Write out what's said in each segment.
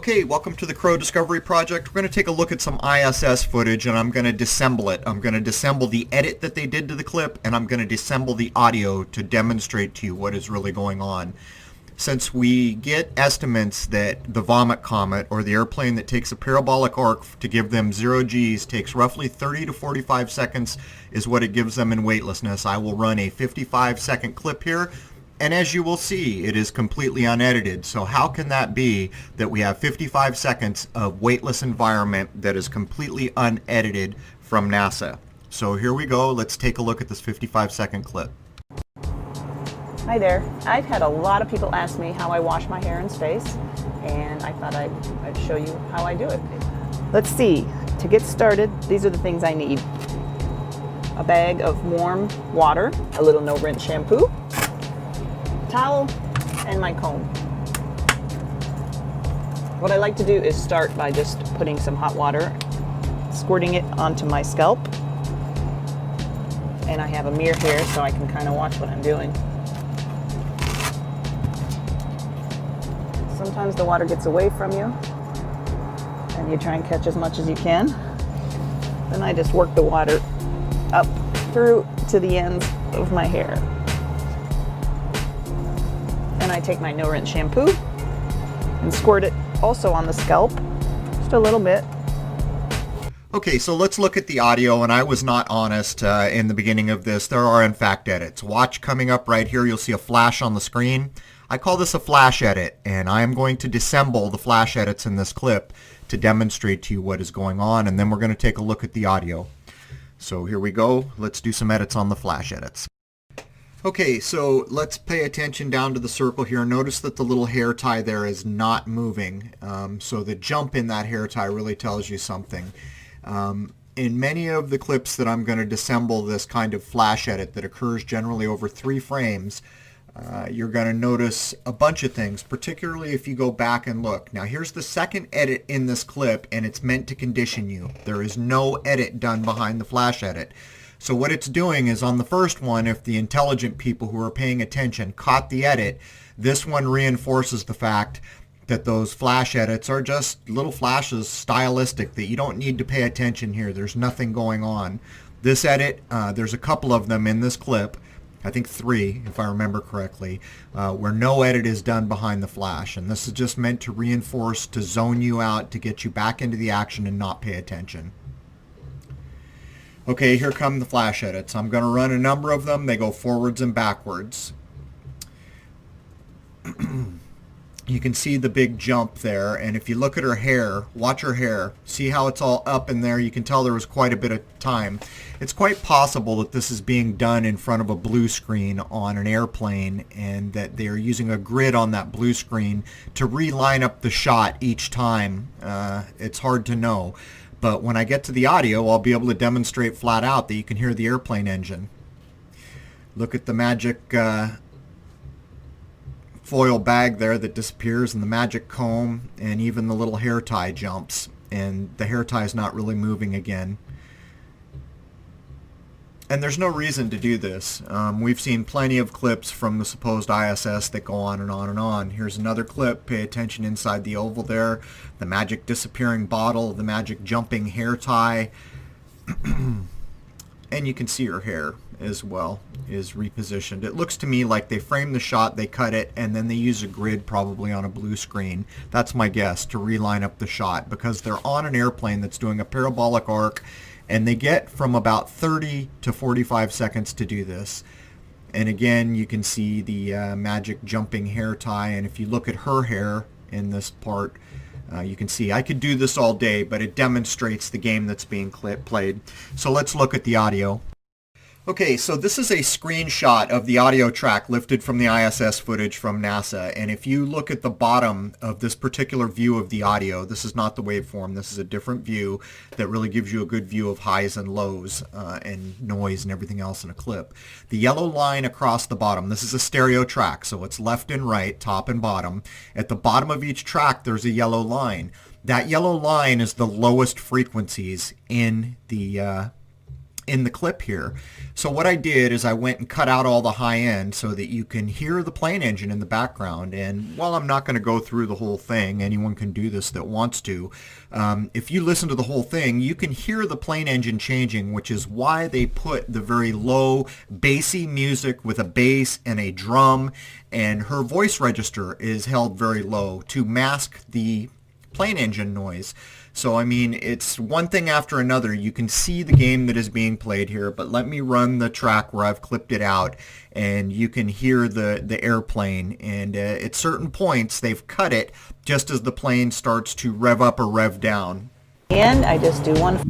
Okay, welcome to the Crow Discovery Project. We're going to take a look at some ISS footage and I'm going to disassemble it. I'm going to disassemble the edit that they did to the clip and I'm going to disassemble the audio to demonstrate to you what is really going on. Since we get estimates that the Vomit Comet, or the airplane that takes a parabolic arc to give them 0 Gs, takes roughly 30 to 45 seconds is what it gives them in weightlessness, I will run a 55-second clip here. And as you will see, it is completely unedited. So how can that be that we have 55 seconds of weightless environment that is completely unedited from NASA? So here we go. Let's take a look at this 55-second clip. Hi there. I've had a lot of people ask me how I wash my hair in space, and I thought I'd show you how I do it. Let's see. To get started, these are the things I need. A bag of warm water, a little no-rinse shampoo, towel, and my comb. What I like to do is start by just putting some hot water, squirting it onto my scalp, and I have a mirror here so I can kind of watch what I'm doing. Sometimes the water gets away from you and you try and catch as much as you can. Then I just work the water up through to the ends of my hair. And I take my no-rinse shampoo and squirt it also on the scalp, just a little bit. Okay, so let's look at the audio, and I was not honest in the beginning of this. There are in fact edits. Watch coming up right here, you'll see a flash on the screen. I call this a flash edit, and I am going to disassemble the flash edits in this clip to demonstrate to you what is going on, and then we're going to take a look at the audio. So here we go. Let's do some edits on the flash edits. Okay, so let's pay attention down to the circle here. Notice that the little hair tie there is not moving. So the jump in that hair tie really tells you something. In many of the clips that I'm going to disassemble this kind of flash edit that occurs generally over 3 frames, you're going to notice a bunch of things, particularly if you go back and look. Now here's the second edit in this clip, and it's meant to condition you. There is no edit done behind the flash edit. So what it's doing is on the first one, if the intelligent people who are paying attention caught the edit, this one reinforces the fact that those flash edits are just little flashes, stylistic, that you don't need to pay attention here. There's nothing going on. This edit, there's a couple of them in this clip, I think 3 if I remember correctly, where no edit is done behind the flash. And this is just meant to reinforce, to zone you out, to get you back into the action and not pay attention. Okay, here come the flash edits. I'm going to run a number of them. They go forwards and backwards. You can see the big jump there, and if you look at her hair, watch her hair, see how it's all up in there. You can tell there was quite a bit of time. It's quite possible that this is being done in front of a blue screen on an airplane, and that they're using a grid on that blue screen to reline up the shot each time. It's hard to know. But when I get to the audio, I'll be able to demonstrate flat out that you can hear the airplane engine. Look at the magic foil bag there that disappears, and the magic comb, and even the little hair tie jumps. And the hair tie is not really moving again. And there's no reason to do this. We've seen plenty of clips from the supposed ISS that go on and on and on. Here's another clip. Pay attention inside the oval there. The magic disappearing bottle, the magic jumping hair tie. And you can see her hair as well is repositioned. It looks to me like they frame the shot, they cut it, and then they use a grid probably on a blue screen. That's my guess, to reline up the shot, because they're on an airplane that's doing a parabolic arc, and they get from about 30 to 45 seconds to do this. And again, you can see the magic jumping hair tie, and if you look at her hair in this part, you can see I could do this all day, but it demonstrates the game that's being played. So let's look at the audio. Okay, so this is a screenshot of the audio track lifted from the ISS footage from NASA, and if you look at the bottom of this particular view of the audio, this is not the waveform, this is a different view that really gives you a good view of highs and lows and noise and everything else in a clip. The yellow line across the bottom, this is a stereo track, so it's left and right, top and bottom. At the bottom of each track there's a yellow line. That yellow line is the lowest frequencies in the in the clip here. So what I did is I went and cut out all the high end so that you can hear the plane engine in the background. And while I'm not going to go through the whole thing, anyone can do this that wants to. If you listen to the whole thing, you can hear the plane engine changing, which is why they put the very low bassy music with a bass and a drum, and her voice register is held very low to mask the plane engine noise. So, I mean, it's one thing after another. You can see the game that is being played here, but let me run the track where I've clipped it out, and you can hear the airplane. And at certain points, they've cut it just as the plane starts to rev up or rev down. And I just do one.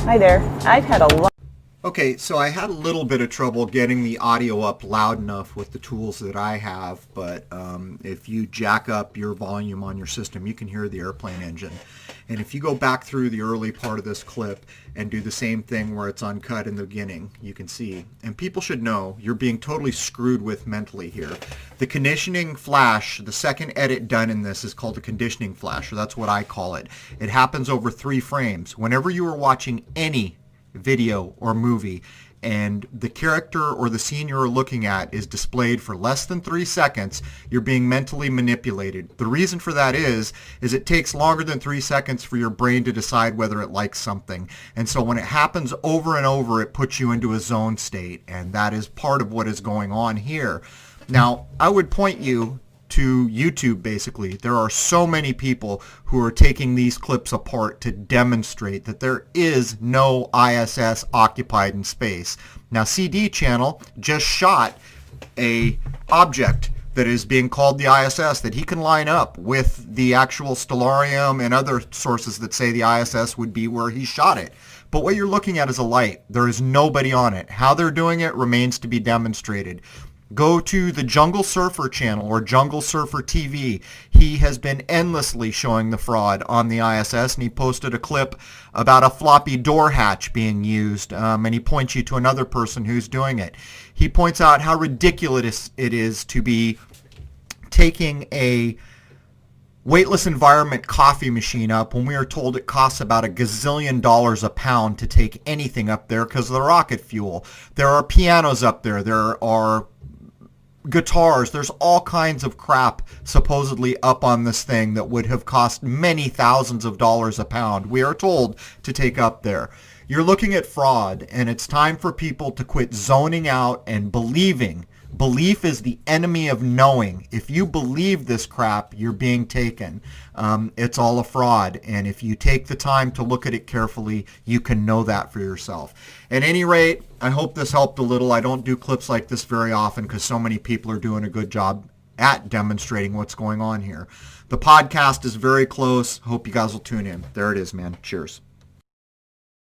Hi there. I've had a lot. Okay, so I had a little bit of trouble getting the audio up loud enough with the tools that I have, but if you jack up your volume on your system, you can hear the airplane engine. And if you go back through the early part of this clip and do the same thing where it's uncut in the beginning, you can see. And people should know you're being totally screwed with mentally here. The conditioning flash, the second edit done in this is called a conditioning flash, or that's what I call it. It happens over 3 frames. Whenever you are watching any video or movie and the character or the scene you're looking at is displayed for less than 3 seconds, you're being mentally manipulated. The reason for that is it takes longer than 3 seconds for your brain to decide whether it likes something. And so when it happens over and over, it puts you into a zone state, and that is part of what is going on here. Now, I would point you to YouTube, basically. There are so many people who are taking these clips apart to demonstrate that there is no ISS occupied in space. Now, CD Channel just shot a object that is being called the ISS that he can line up with the actual Stellarium and other sources that say the ISS would be where he shot it. But what you're looking at is a light. There is nobody on it. How they're doing it remains to be demonstrated. Go to the Jungle Surfer channel or Jungle Surfer TV. He has been endlessly showing the fraud on the ISS, and he posted a clip about a floppy door hatch being used, and he points you to another person who's doing it. He points out how ridiculous it is to be taking a weightless environment coffee machine up when we are told it costs about $1 gazillion a pound to take anything up there because of the rocket fuel. There are pianos up there. There are guitars. There's all kinds of crap supposedly up on this thing that would have cost many thousands of dollars a pound. We are told to take up there. You're looking at fraud, and it's time for people to quit zoning out and believing. Belief is the enemy of knowing. If you believe this crap, you're being taken. It's all a fraud. And if you take the time to look at it carefully, you can know that for yourself. At any rate, I hope this helped a little. I don't do clips like this very often because so many people are doing a good job at demonstrating what's going on here. The podcast is very close. Hope you guys will tune in. There it is, man. Cheers.